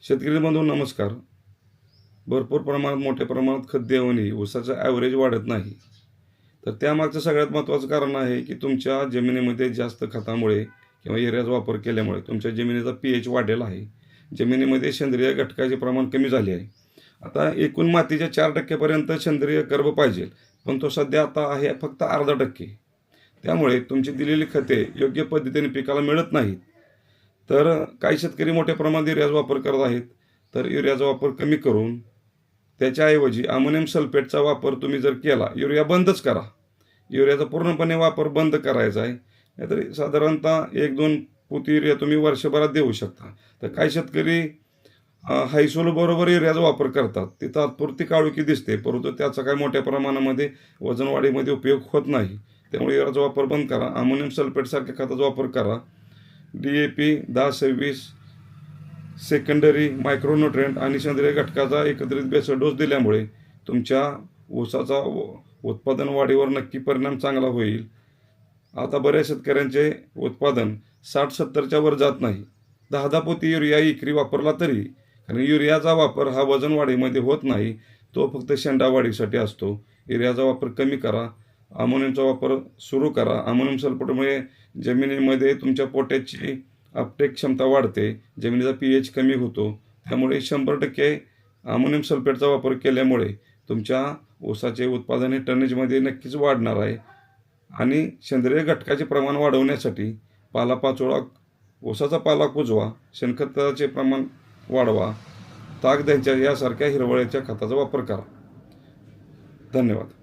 शेतकरी बंधू नमस्कार. भरपूर प्रमाणात मोठ्या प्रमाणात खत देऊनही ऊसाचं ॲव्हरेज वाढत नाही. तर त्यामागचं सगळ्यात महत्त्वाचं कारण आहे की तुमच्या जमिनीमध्ये जास्त खतामुळे किंवा युरियाचा वापर केल्यामुळे तुमच्या जमिनीचा pH वाढलेला आहे. जमिनीमध्ये सेंद्रिय घटकाचे प्रमाण कमी झाले आहे. आता एकूण मातीच्या 4% पर्यंत सेंद्रिय कर्ब पाहिजे, पण तो सध्या आता आहे फक्त अर्धा टक्के. त्यामुळे तुमची दिलेली खते योग्य पद्धतीने पिकाला मिळत नाहीत. तर काही शेतकरी मोठ्या प्रमाणात युरियाचा वापर करत आहेत. तर युरियाचा वापर कमी करून त्याच्याऐवजी अमोनियम सल्फेटचा वापर तुम्ही जर केला, युरिया बंदच करा. युरियाचा पूर्णपणे वापर बंद करायचा आहे. नाहीतर साधारणतः 1-2 पोती युरिया तुम्ही वर्षभरात देऊ शकता. तर काही शेतकरी हायसोलबरोबर युरियाचा वापर करतात. ती तात्पुरती काळोखी दिसते, परंतु त्याचा काही मोठ्या प्रमाणामध्ये वजन वाढीमध्ये उपयोग होत नाही. त्यामुळे युरियाचा वापर बंद करा. अमोनियम सल्फेटसारख्या खताचा वापर करा. DAP 10-26 सेकंडरी मायक्रोन्युट्रिएंट आणि सेंद्रिय घटकाचा एकत्रित बेसल डोस दिल्यामुळे तुमच्या ऊसाचा उत्पादन वाढीवर नक्की परिणाम चांगला होईल. आता बऱ्याच शेतकऱ्यांचे उत्पादन 60-70च्या वर जात नाही. 10-10 पोती युरिया एकरी वापरला तरी, कारण युरियाचा वापर हा वजन वाढीमध्ये होत नाही, तो फक्त शेंडा वाढीसाठी असतो. युरियाचा वापर कमी करा. अमोनियमचा वापर सुरू करा. अमोनियम सल्फेटमुळे जमिनीमध्ये तुमच्या पोटॅशची अपटेक क्षमता वाढते, जमिनीचा pH कमी होतो. त्यामुळे 100% अमोनियम सल्फेटचा वापर केल्यामुळे तुमच्या ऊसाचे उत्पादन हे टनेजमध्ये नक्कीच वाढणार आहे. आणि सेंद्रिय घटकाचे प्रमाण वाढवण्यासाठी पालापाचोळा, ऊसाचा पाला कुजवा, शेणखताचे प्रमाण वाढवा, ताकद्यांच्या यासारख्या हिरवळीच्या खताचा वापर करा. धन्यवाद.